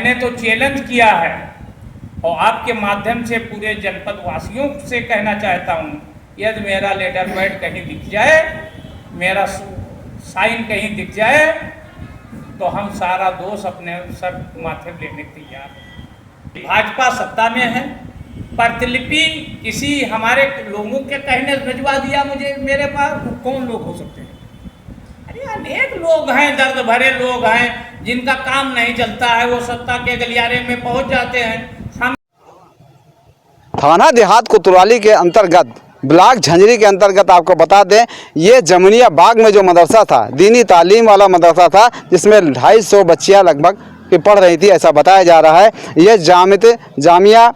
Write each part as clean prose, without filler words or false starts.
मैंने तो चैलेंज किया है और आपके माध्यम से पूरे जनपद वासियों से कहना चाहता हूँ, यदि मेरा लेटर पैड कहीं दिख जाए, मेरा साइन कहीं दिख जाए, तो हम सारा दोष अपने सर माथे लेने तैयार हैं। भाजपा सत्ता में है, प्रतिलिपि किसी हमारे लोगों के कहने भिजवा दिया मुझे मेरे पास, तो कौन लोग हो सकते हैं? अरे अनेक लोग हैं, दर्द भरे लोग हैं, जिनका काम नहीं चलता है, वो सत्ता के गलियारे में पहुंच जाते हैं। थाना देहात कोतवाली के अंतर्गत ब्लॉक झंझरी के अंतर्गत आपको बता दें, ये जमुनिया बाग में जो मदरसा था, दीनी तालीम वाला मदरसा था, जिसमें 250 बच्चियाँ लगभग की पढ़ रही थी, ऐसा बताया जा रहा है। ये जामिया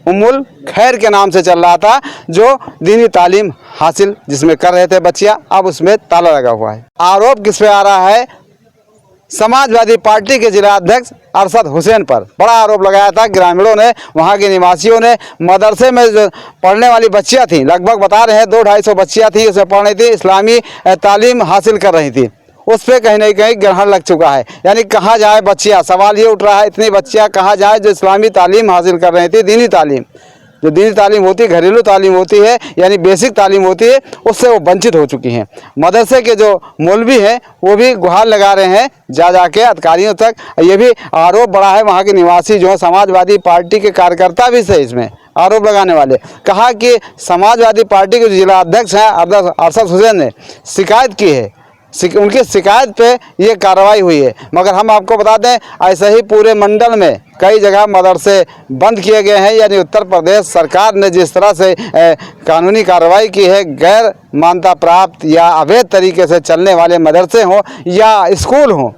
उम्मुल खैर के नाम से चल रहा था, जो दीनी तालीम हासिल जिसमें कर रहे थे बच्चियाँ। अब उसमें ताला लगा हुआ है। आरोप किस पे आ रहा है? समाजवादी पार्टी के जिला अध्यक्ष अरशद हुसैन पर बड़ा आरोप लगाया था। ग्रामीणों ने, वहां के निवासियों ने, मदरसे में जो पढ़ने वाली बच्चियां थी, लगभग बता रहे हैं 200-250 बच्चियां थी, उसमें पढ़ रही थी, इस्लामी तालीम हासिल कर रही थी, उस पर कहीं ना कहीं ग्रहण लग चुका है। यानी कहाँ जाए बच्चियाँ, सवाल ये उठ रहा है, इतनी बच्चियाँ कहाँ जाए जो इस्लामी तालीम हासिल कर रही थी। दीनी तालीम, जो दीनी तालीम होती है, घरेलू तालीम होती है, यानी बेसिक तालीम होती है, उससे वो वंचित हो चुकी हैं। मदरसे के जो मौलवी हैं वो भी गुहार लगा रहे हैं जाके अधिकारियों तक। ये भी आरोप बढ़ा है, वहाँ के निवासी जो है समाजवादी पार्टी के कार्यकर्ता भी थे इसमें आरोप लगाने वाले। कहा कि समाजवादी पार्टी के जिला अध्यक्ष हैं अरशद हुसैन ने शिकायत की है, उनकी शिकायत पे ये कार्रवाई हुई है। मगर हम आपको बता दें, ऐसे ही पूरे मंडल में कई जगह मदरसे बंद किए गए हैं। यानी उत्तर प्रदेश सरकार ने जिस तरह से कानूनी कार्रवाई की है, गैर मान्यता प्राप्त या अवैध तरीके से चलने वाले मदरसे हों या स्कूल हों,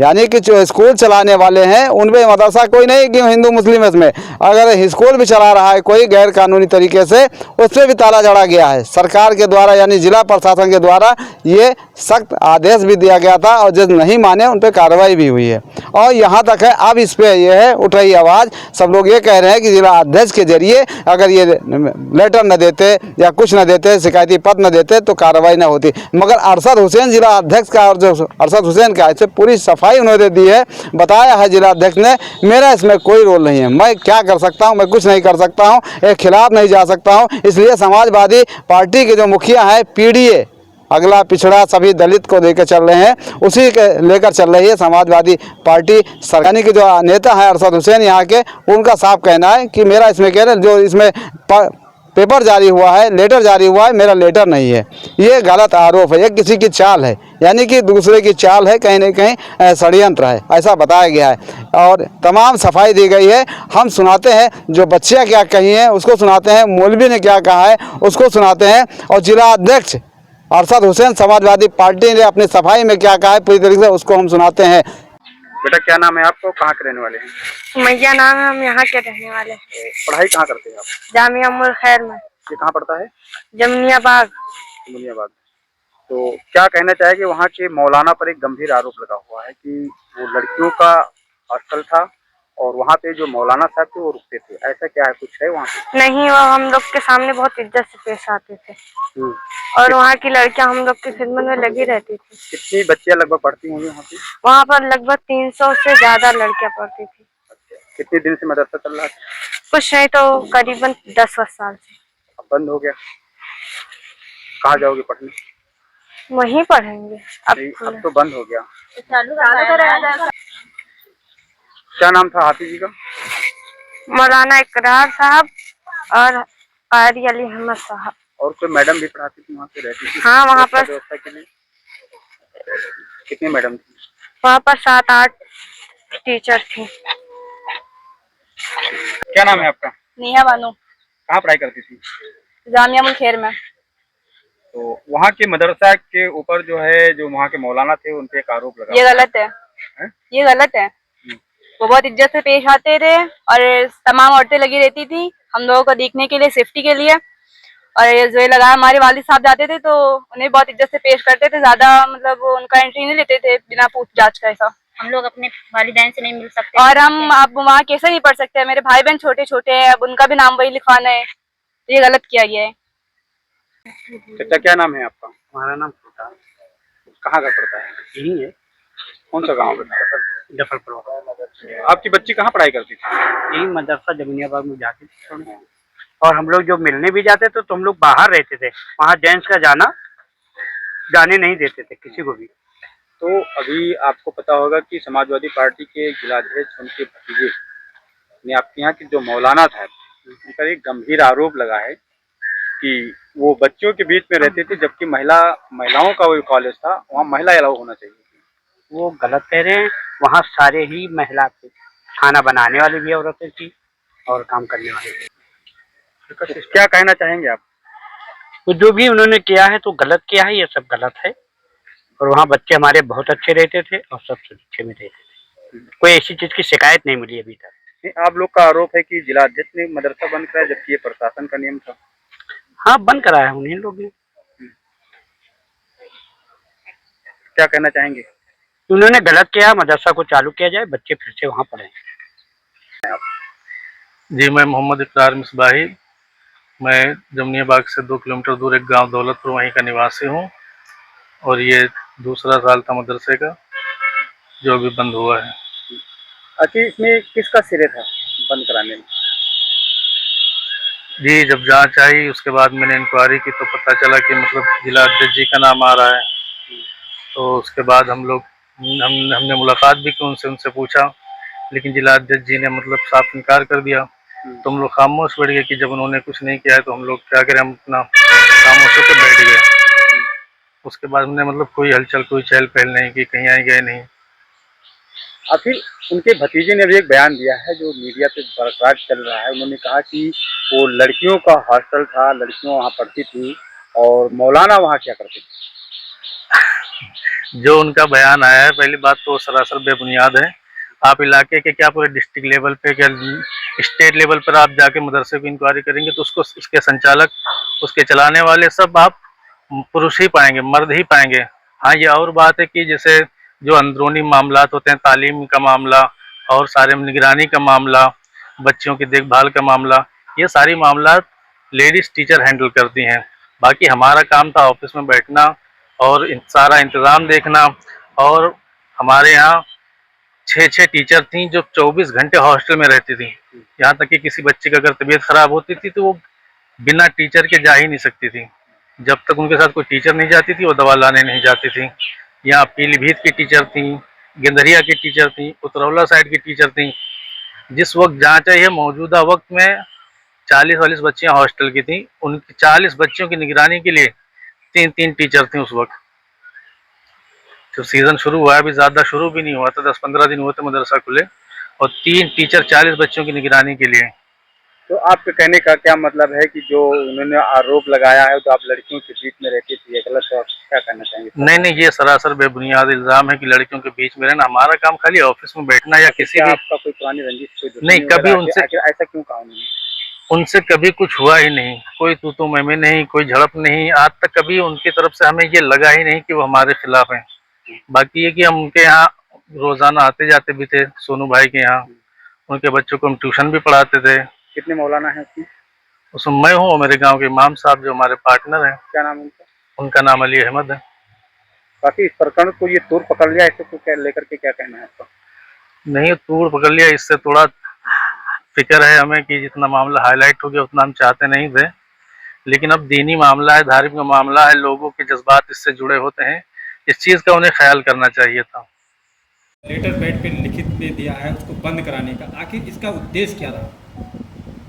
यानी कि जो स्कूल चलाने वाले हैं उनमें मदरसा कोई नहीं कि हिंदू मुस्लिम है, इसमें अगर स्कूल भी चला रहा है कोई गैर कानूनी तरीके से, उस पर भी ताला जड़ा गया है सरकार के द्वारा, यानी जिला प्रशासन के द्वारा ये सख्त आदेश भी दिया गया था और जो नहीं माने उन पर कार्रवाई भी हुई है। और यहाँ तक है, अब इस पर यह है उठ रही आवाज़, सब लोग ये कह रहे हैं कि जिला अध्यक्ष के जरिए अगर ये लेटर न देते या कुछ न देते, शिकायती पत्र न देते, तो कार्रवाई न होती। मगर अरशद हुसैन जिला अध्यक्ष का और जो अरशद हुसैन का इससे पूरी सफाई उन्होंने दी है। बताया है जिला अध्यक्ष ने, मेरा इसमें कोई रोल नहीं है, मैं क्या कर सकता हूं, मैं कुछ नहीं कर सकता हूं, एक खिलाफ नहीं जा सकता हूं। इसलिए समाजवादी पार्टी के जो मुखिया है, पीडीए अगला पिछड़ा सभी दलित को लेकर चल रहे हैं, उसी के लेकर चल रही है समाजवादी पार्टी। सरकारी के जो नेता है अरशद हुसैन यहाँ के, उनका साफ कहना है कि मेरा इसमें कह रहे जो इसमें पेपर जारी हुआ है, लेटर जारी हुआ है, मेरा लेटर नहीं है। ये गलत आरोप है, ये किसी की चाल है, यानी कि दूसरे की चाल है, कहीं ना कहीं षड्यंत्र है, ऐसा बताया गया है। और तमाम सफाई दी गई है। हम सुनाते हैं जो बच्चियाँ क्या कही हैं उसको सुनाते हैं, मौलवी ने क्या कहा है उसको सुनाते हैं, और जिला अध्यक्ष अरशद हुसैन समाजवादी पार्टी ने अपनी सफाई में क्या कहा है पूरी तरीके से, उसको हम सुनाते हैं। बेटा क्या नाम है आपको, कहाँ के रहने वाले हैं? मैया नाम है, हम यहाँ के रहने वाले हैं। पढ़ाई कहाँ करते हैं आप? जामिया उम्मुल खैर में। ये कहाँ पड़ता है? जमुनिया बाग। जमुनिया बाग। तो क्या कहना चाहेंगे, वहाँ के मौलाना पर एक गंभीर आरोप लगा हुआ है कि वो लड़कियों का हॉस्टल था और वहाँ पे जो मौलाना साहब थे वो रुकते थे, ऐसा क्या है, कुछ है वहाँ पे? नहीं, वो हम लोग के सामने बहुत इज्जत से पेश आते थे और वहाँ की लड़कियाँ हम लोग की खिदमत में लगी रहती थी। कितनी बच्चियाँ लगभग पढ़ती होंगी वहाँ पे? वहाँ पर लगभग 300 से ज्यादा लड़कियाँ पढ़ती थी। कितने दिन से मदरसा चल रहा था? कुछ नहीं तो करीबन 10 साल से। अब बंद हो गया, कहाँ जाओगे पढ़ने? वहीं पढ़ेंगे अब तो बंद हो गया। चालू क्या नाम था हाफिज जी का? मौलाना इकरार साहब और कारी अली अहमद साहब। और कोई मैडम भी पढ़ाती थी वहाँ पे, रहती थी? हाँ, वहाँ पर व्यवस्था के लिए कितनी मैडम थी? वहाँ पर 7-8 टीचर थी। क्या नाम है आपका? नेहा बानो। कहाँ पढ़ाई करती थी? जामिया उम्मुल खैर में। तो वहाँ के मदरसा के ऊपर जो है, जो वहाँ के मौलाना थे, उन पे एक आरोप लगा। ये गलत है, ये गलत है। वो बहुत इज्जत से पेश आते थे और तमाम औरतें लगी रहती थी हम लोगों को देखने के लिए, सेफ्टी के लिए। और जो ये लगा, हमारे वालिद साहब जाते थे तो उन्हें बहुत इज्जत से पेश करते थे, ज्यादा मतलब उनका एंट्री नहीं लेते थे बिना पूछ जांच का। ऐसा हम लोग अपने वालिदैन से नहीं मिल सकते और हम अब वहाँ कैसे नहीं पढ़ सकते? मेरे भाई बहन छोटे छोटे हैं, अब उनका भी नाम वही लिखवाना है, ये गलत किया गया है। चाचा क्या नाम है आपका? हमारा नाम छोटा। कहाँ का पड़ता है? यही है। कौन सा गाँव है? जफरपुर। आपकी बच्ची कहाँ पढ़ाई करती थी? यही मदरसा जमुनियाबाग में जाती थी और हम लोग जो मिलने भी जाते थे तो हम लोग बाहर रहते थे, वहाँ जेंट्स का जाने नहीं देते थे किसी को भी। तो अभी आपको पता होगा कि समाजवादी पार्टी के जिलाध्यक्ष उनके भतीजे ने आपके यहाँ की जो मौलाना था उन पर एक गंभीर आरोप लगा है कि वो बच्चों के बीच में रहते थे, जबकि महिलाओं का वो कॉलेज था, वहाँ महिला अलाउ होना चाहिए। वो गलत कह रहे हैं, वहाँ सारे ही महिला थे, खाना बनाने वाली भी औरतें थी और काम करने वाली थी। तो क्या कहना चाहेंगे आप? तो जो भी उन्होंने किया है तो गलत किया है, ये सब गलत है। और वहाँ बच्चे हमारे बहुत अच्छे रहते थे और सब अच्छे में रहते थे, कोई ऐसी चीज की शिकायत नहीं मिली अभी तक। आप लोग का आरोप है कि जिलाध्यक्ष ने मदरसा बंद कराया, जबकि ये प्रशासन का नियम था। हाँ, बंद कराया उन्हीं लोग ने। क्या कहना चाहेंगे? उन्होंने गलत किया, मदरसा को चालू किया जाए, बच्चे फिर से वहाँ पढ़ें। जी, मैं मोहम्मद इकरार मिसबाही, मैं जमुनियाबाग से 2 किलोमीटर दूर एक गांव दौलतपुर वहीं का निवासी हूं और ये दूसरा साल था मदरसे का जो अभी बंद हुआ है। आखिर इसमें किसका सिरे था बंद कराने में? जी, जब जांच आई उसके बाद मैंने इंक्वायरी की तो पता चला कि मतलब जिला अध्यक्ष जी का नाम आ रहा है। तो उसके बाद हमने मुलाकात भी की उनसे पूछा, लेकिन जिला अध्यक्ष जी ने मतलब साफ इनकार कर दिया। तो हम लोग खामोश बैठ गए कि जब उन्होंने कुछ नहीं किया है तो हम लोग क्या करें, हम अपना खामोश होकर बैठ गए। उसके बाद हमने मतलब कोई हलचल, कोई चहल पहल नहीं की, कहीं आए गए नहीं। आखिर उनके भतीजे ने भी एक बयान दिया है जो मीडिया पे बरकरार चल रहा है। उन्होंने कहा कि वो लड़कियों का हॉस्टल था, लड़कियों वहाँ पढ़ती थी और मौलाना वहाँ क्या करते थे। जो उनका बयान आया है, पहली बात तो सरासर बेबुनियाद है। आप इलाके के क्या पूरे डिस्ट्रिक्ट लेवल पे, क्या स्टेट लेवल पर आप जाके मदरसे की इंक्वायरी करेंगे तो उसको, उसके संचालक, उसके चलाने वाले सब आप पुरुष ही पाएंगे, मर्द ही पाएंगे। हाँ, ये और बात है कि जैसे जो अंदरूनी मामलात होते हैं, तालीम का मामला और सारे निगरानी का मामला, बच्चों की देखभाल का मामला, ये सारी मामलात लेडीज टीचर हैंडल करती हैं। बाकी हमारा काम था ऑफिस में बैठना और सारा इंतज़ाम देखना। और हमारे यहाँ 6 टीचर थी जो 24 घंटे हॉस्टल में रहती थी। यहाँ तक कि किसी बच्चे की अगर तबीयत खराब होती थी तो वो बिना टीचर के जा ही नहीं सकती थी। जब तक उनके साथ कोई टीचर नहीं जाती थी वो दवा लाने नहीं जाती थी। यहाँ पीलीभीत की टीचर थी, गेंदरिया की टीचर थी, उतरौला साइड की टीचर थी। जिस वक्त जहाँ चाहिए मौजूदा वक्त में 40-40 बच्चियाँ हॉस्टल की थी। उनकी 40 बच्चियों की निगरानी के लिए 3-3 टीचर थी उस वक्त। तो सीजन शुरू हुआ है, अभी ज़्यादा शुरू भी नहीं हुआ था, 10-15 दिन हुए थे मदरसा खुले, और 3 टीचर 40 बच्चों की निगरानी के लिए। तो आपके कहने का क्या मतलब है कि जो उन्होंने आरोप लगाया है तो आप लड़कियों के बीच में रहती थी, ये गलत है? क्या कहना चाहेंगे? नहीं, ये सरासर बेबुनियाद इल्जाम है कि लड़कियों के बीच में रहना। हमारा काम खाली ऑफिस में बैठना या किसी भी। आपका कोई पुरानी रंजिश नहीं, कभी उनसे ऐसा क्यों कहा उन्होंने? उनसे कभी कुछ हुआ ही नहीं, कोई तू मैं नहीं, कोई झड़प नहीं, आज तक कभी उनकी तरफ से हमें ये लगा ही नहीं कि वो हमारे खिलाफ हैं। बाकी ये कि हम उनके यहाँ रोजाना आते जाते भी थे, सोनू भाई के यहाँ। उनके बच्चों को हम ट्यूशन भी पढ़ाते थे। कितने मौलाना हैं उसमें? उसमें मैं हूँ, मेरे गांव के इमाम साहब जो हमारे पार्टनर हैं। क्या नाम है उनका? उनका नाम अली अहमद है। बाकी इस प्रकरण को ये तूर पकड़ लिया, इससे को लेकर के क्या कहना है आपका? नहीं, तूड़ पकड़ लिया, इससे थोड़ा फिक्र है हमें कि जितना मामला हाईलाइट हो गया उतना हम चाहते नहीं थे। लेकिन अब दीनी मामला है, धार्मिक मामला है, लोगों के जज्बात इससे जुड़े होते हैं, इस चीज़ का उन्हें ख्याल करना चाहिए था। लेटर पैड पे लिखित पे दिया है उसको बंद कराने का, आखिर इसका उद्देश्य क्या रहा?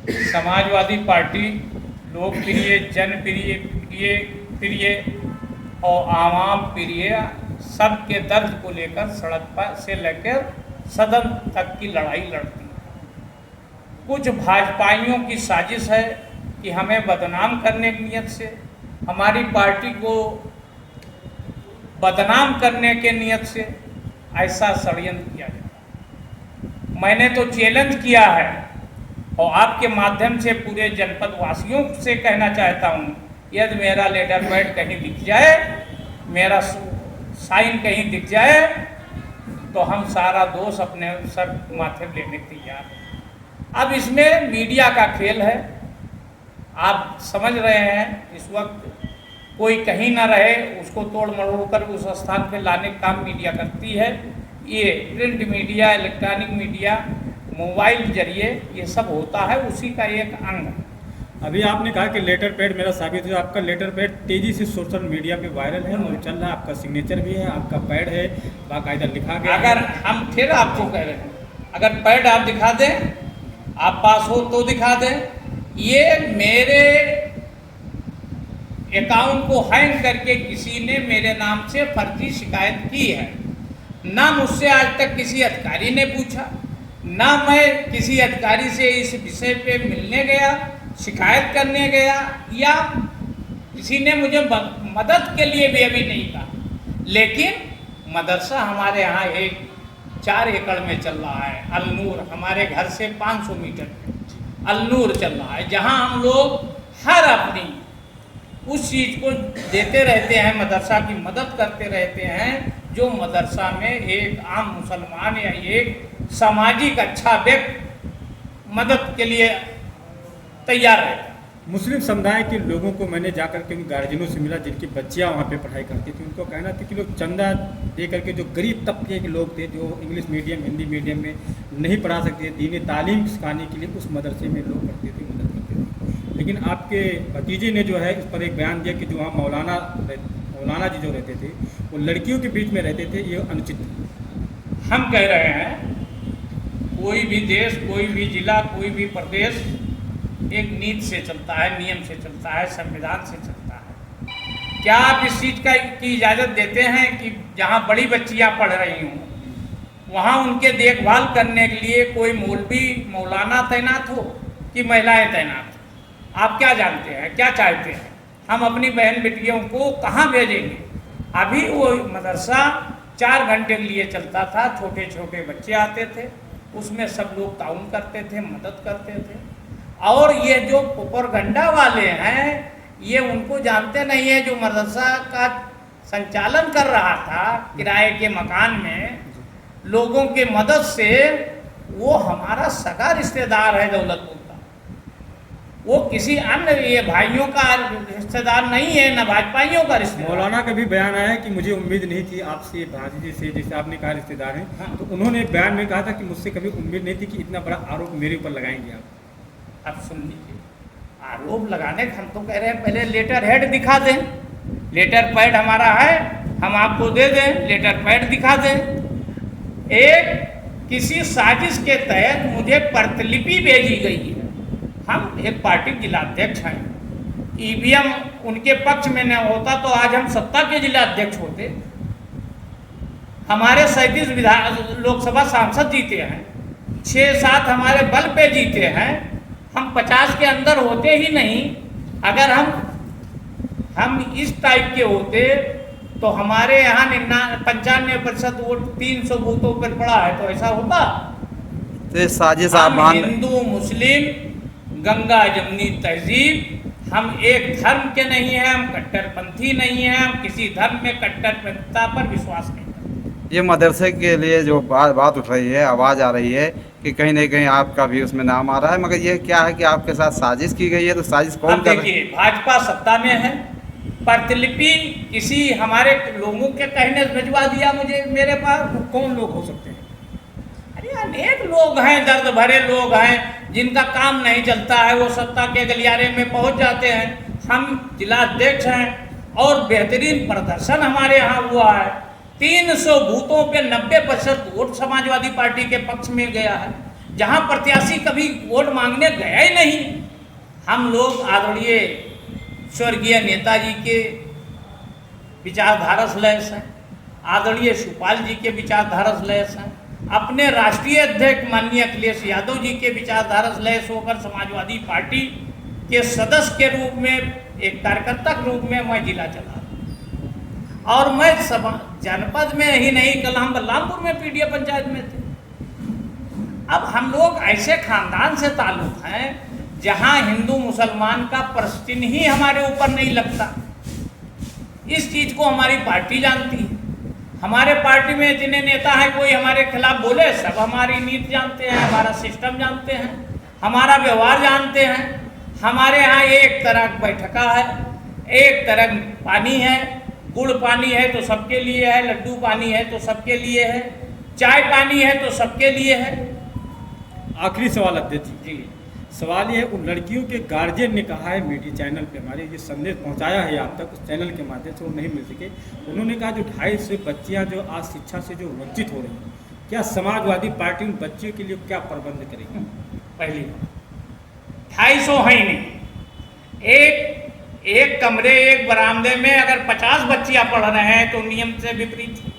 समाजवादी पार्टी लोकप्रिय, जनप्रिय, प्रिय और आवाम प्रिय सबके दर्द को लेकर सड़क पर से लेकर सदन तक की लड़ाई लड़ती है। कुछ भाजपाइयों की साजिश है कि हमें बदनाम करने की नियत से, हमारी पार्टी को बदनाम करने के नियत से ऐसा षड्यंत्र किया जाता। मैंने तो चैलेंज किया है और आपके माध्यम से पूरे जनपद वासियों से कहना चाहता हूँ, यदि मेरा लेटर पैड कहीं दिख जाए, मेरा साइन कहीं दिख जाए तो हम सारा दोष अपने सर माथे लेने तैयार हैं। अब इसमें मीडिया का खेल है, आप समझ रहे हैं। इस वक्त कोई कहीं ना रहे, उसको तोड़ मरोड़ कर उस स्थान पे लाने का काम मीडिया करती है। ये print media, electronic media, mobile जरिए ये सब होता है, उसी का एक अंग है। अभी आपने कहा कि लेटर पैड मेरा साबित हुआ, आपका लेटर पैड तेजी से सोशल मीडिया पे वायरल है और चल रहा है, आपका सिग्नेचर भी है, आपका पैड है, बाकायदा लिखा गया है। अगर हम फिर आपको कह रहे हैं, अगर पैड आप दिखा दें, आप पास हो तो दिखा दें। ये मेरे अकाउंट को हैंग करके किसी ने मेरे नाम से फर्जी शिकायत की है। ना मुझसे आज तक किसी अधिकारी ने पूछा, ना मैं किसी अधिकारी से इस विषय पे मिलने गया, शिकायत करने गया, या किसी ने मुझे मदद के लिए भी अभी नहीं कहा। लेकिन मदरसा हमारे यहाँ एक 4 एकड़ में चल रहा है, अलनूर, हमारे घर से 500 मीटर में अलनूर चल रहा है, जहाँ हम लोग हर अपनी उस चीज़ को देते रहते हैं, मदरसा की मदद करते रहते हैं, जो मदरसा में एक आम मुसलमान या एक सामाजिक अच्छा व्यक्ति मदद के लिए तैयार रहता है। मुस्लिम समुदाय के लोगों को मैंने जाकर के उन गार्जियनों से मिला जिनकी बच्चियां वहाँ पे पढ़ाई करती थी। उनको कहना था कि लोग चंदा दे करके, जो गरीब तबके के लोग थे, जो इंग्लिश मीडियम, हिंदी मीडियम में नहीं पढ़ा सकते, दीनी तालीम सिखाने के लिए उस मदरसे में लोग पढ़ते थे, मदद करते थे। लेकिन आपके भतीजे ने जो है इस पर एक बयान दिया कि जो वहाँ मौलाना जी जो रहते थे वो लड़कियों के बीच में रहते थे, ये अनुचित है। हम कह रहे हैं, कोई भी देश, कोई भी जिला, कोई भी प्रदेश एक नीति से चलता है, नियम से चलता है, संविधान से चलता है। क्या आप इस चीज़ की इजाज़त देते हैं कि जहाँ बड़ी बच्चियाँ पढ़ रही हों वहाँ उनके देखभाल करने के लिए कोई मौलवी, मौलाना तैनात हो कि महिलाएं तैनात हो? आप क्या जानते हैं, क्या चाहते हैं? हम अपनी बहन बेटियों को कहाँ भेजेंगे? अभी वो मदरसा 4 घंटे के लिए चलता था, छोटे छोटे बच्चे आते थे, उसमें सब लोग ताउन करते थे, मदद करते थे। और ये जो प्रोपेगेंडा वाले हैं, ये उनको जानते नहीं है, जो मदरसा का संचालन कर रहा था किराए के मकान में लोगों के मदद से, वो हमारा सगा रिश्तेदार है दौलतपुर का, वो किसी अन्य ये भाइयों का रिश्तेदार नहीं है, न भाजपाइयों का रिश्तेदार। मौलाना का भी बयान आया है कि मुझे उम्मीद नहीं थी आपसे, भांजी से, जैसे आपने कहा रिश्तेदार हैं। हाँ। तो उन्होंने बयान में कहा था कि मुझसे कभी उम्मीद नहीं थी कि इतना बड़ा आरोप मेरे ऊपर लगाएंगे आप। अब सुन लीजिए, आरोप लगाने का हम तो कह रहे हैं पहले लेटर हेड दिखा दें, लेटर पैड हमारा है, हम आपको दे दें, लेटर पैड दिखा दें। एक किसी साजिश के तहत मुझे प्रतिलिपि भेजी गई है। हम एक पार्टी जिलाध्यक्ष हैं, ईवीएम उनके पक्ष में न होता तो आज हम सत्ता के जिलाध्यक्ष होते। हमारे 37 लोकसभा सांसद जीते हैं, 6-7 हमारे बल पे जीते हैं, हम 50 के अंदर होते ही नहीं। अगर हम इस टाइप के होते तो हमारे यहाँ 95% वोट 300 बूथों पर पड़ा है, तो ऐसा होता? तो साजिश आप हम हिंदू मुस्लिम गंगा जमुनी तहजीब, हम एक धर्म के नहीं हैं, हम कट्टरपंथी नहीं हैं, हम किसी धर्म में कट्टरपंथीता पर विश्वास नहीं करते। ये मदरसे के लिए जो बात उठ रही है, आवाज़ आ रही है कि कहीं ना कहीं आपका भी उसमें नाम आ रहा है, मगर ये क्या है कि आपके साथ साजिश की गई है, तो साजिश कौन कर रहा है? देखिए, भाजपा सत्ता में है, प्रतिलिपि किसी हमारे लोगों के कहने से भिजवा दिया मुझे, मेरे पास। कौन लोग हो सकते हैं? अरे अनेक लोग हैं, दर्द भरे लोग हैं, जिनका काम नहीं चलता है, वो सत्ता के गलियारे में पहुंच जाते हैं। हम जिलाध्यक्ष हैं और बेहतरीन प्रदर्शन हमारे यहाँ हुआ है। 300 बूथों पे 90% वोट समाजवादी पार्टी के पक्ष में गया है, जहाँ प्रत्याशी कभी वोट मांगने गया ही नहीं। हम लोग आदरणीय स्वर्गीय नेताजी के विचारधारा से लैस हैं, आदरणीय शिवपाल जी के विचारधारा से लैस हैं, अपने राष्ट्रीय अध्यक्ष माननीय अखिलेश यादव जी के विचारधारा से लैस होकर समाजवादी पार्टी के सदस्य के रूप में, एक कार्यकर्ता के रूप में मैं जिला चला और मैं जनपद में ही नहीं, कल हम बलरामपुर में पीडीए पंचायत में थे। अब हम लोग ऐसे खानदान से ताल्लुक हैं जहां हिंदू मुसलमान का प्रश्न ही हमारे ऊपर नहीं लगता। इस चीज़ को हमारी पार्टी जानती है। हमारे पार्टी में जितने नेता हैं, कोई हमारे खिलाफ बोले, सब हमारी नीति जानते हैं, हमारा सिस्टम जानते हैं, हमारा व्यवहार जानते हैं। हमारे यहाँ एक तरह बैठका है, एक तरह पानी है, गुड़ पानी है तो सबके लिए है, लड्डू पानी है तो सबके लिए है। चाय पानी है तो सबके लिए है। आखिरी सवाल अध्यक्ष जी, जी सवाल ये है, उन लड़कियों के गार्जियन ने कहा है मीडिया चैनल पे हमारे ये संदेश पहुंचाया है आप तक, उस चैनल के माध्यम से वो नहीं मिल सके। उन्होंने कहा जो 250 बच्चियां जो आज शिक्षा से जो वंचित हो रही हैं, क्या समाजवादी पार्टी उन बच्चियों के लिए क्या प्रबंध करेगी? पहली 250 है ही नहीं। एक कमरे एक बरामदे में अगर 50 बच्चियां पढ़ रहे हैं तो नियम से विपरीत है।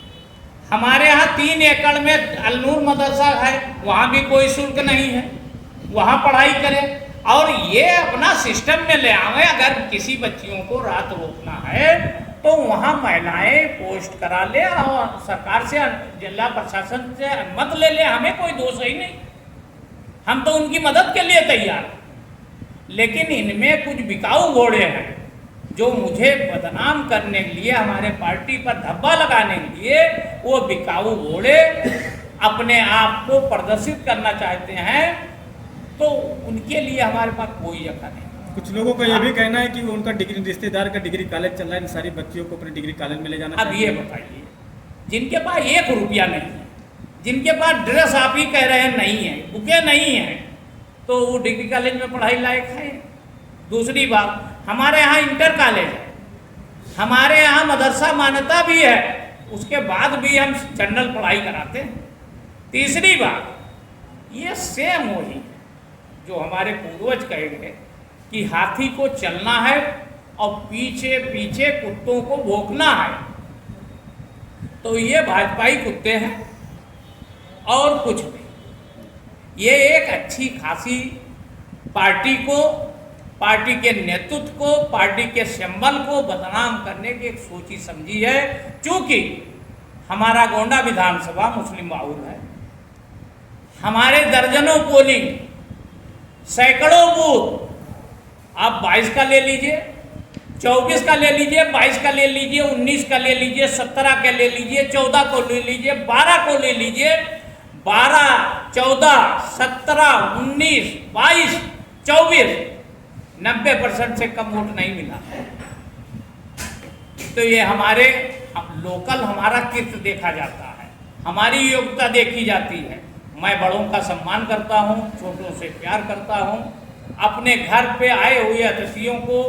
हमारे यहाँ 3 एकड़ में अलनूर मदरसा है, वहाँ भी कोई शुल्क नहीं है, वहाँ पढ़ाई करें और ये अपना सिस्टम में ले आवे। अगर किसी बच्चियों को रात रोकना है तो वहाँ महिलाएं पोस्ट करा ले और सरकार से जिला प्रशासन से अनुमति ले ले, हमें कोई दोष ही नहीं, हम तो उनकी मदद के लिए तैयार हैं। लेकिन इनमें कुछ बिकाऊ घोड़े हैं जो मुझे बदनाम करने के लिए, हमारे पार्टी पर धब्बा लगाने के लिए, वो बिकाऊ घोड़े अपने आप को प्रदर्शित करना चाहते हैं, तो उनके लिए हमारे पास कोई जगह नहीं। कुछ लोगों का ये भी कहना है कि उनका डिग्री, रिश्तेदार का डिग्री कॉलेज चल रहा है, इन सारी बच्चियों को अपने डिग्री कॉलेज में ले जाना। अब ये बताइए, जिनके पास 1 रुपया नहीं है, जिनके पास ड्रेस आप ही कह रहे हैं नहीं है, बुके नहीं है, तो वो डिग्री कॉलेज में पढ़ाई लायक है? दूसरी बात, हमारे यहाँ इंटर कॉलेज है, हमारे यहाँ मदरसा मान्यता भी है, उसके बाद भी हम जनरल पढ़ाई कराते हैं। तीसरी बात, ये सेम वही है जो हमारे पूर्वज कहे गए कि हाथी को चलना है और पीछे पीछे कुत्तों को भौंकना है। तो ये भाजपाई कुत्ते हैं और कुछ नहीं। ये एक अच्छी खासी पार्टी को, पार्टी के नेतृत्व को, पार्टी के सिंबल को बदनाम करने की एक सोची समझी है। चूंकि हमारा गोंडा विधानसभा मुस्लिम बाहुल है, हमारे दर्जनों पोलिंग, सैकड़ों बूथ, आप 22 का ले लीजिए, 24 का ले लीजिए, 22 का ले लीजिए, 19 का ले लीजिए, 17 का ले लीजिए, 14 को ले लीजिए, 12 को ले लीजिए, 12, 14, 17, 19, 22, 24, 90% से कम वोट नहीं मिला। तो ये हमारे लोकल हमारा कीर्ति देखा जाता है, हमारी योग्यता देखी जाती है। मैं बड़ों का सम्मान करता हूँ, छोटों से प्यार करता हूँ, अपने घर पे आए हुए अतिथियों को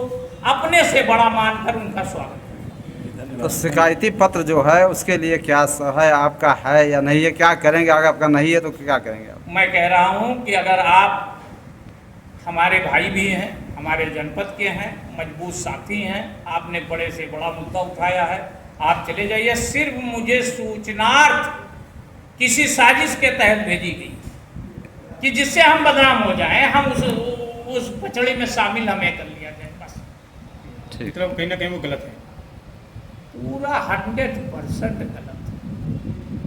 अपने से बड़ा मानकर उनका स्वागत। तो शिकायती पत्र जो है उसके लिए क्या है, आपका है या नहीं है, क्या करेंगे? अगर आपका नहीं है तो क्या करेंगे आप? मैं कह रहा हूँ कि अगर आप हमारे भाई भी हैं, हमारे जनपद के हैं, मजबूत साथी हैं, आपने बड़े से बड़ा मुद्दा उठाया है, आप चले जाइए। सिर्फ मुझे सूचनार्थ किसी साजिश के तहत भेजी गई कि जिससे हम बदनाम हो जाएं, हम उस पचड़ी में शामिल हमें कर लिया जाए, बस। मतलब कहीं ना कहीं वो गलत है, पूरा 100% गलत है।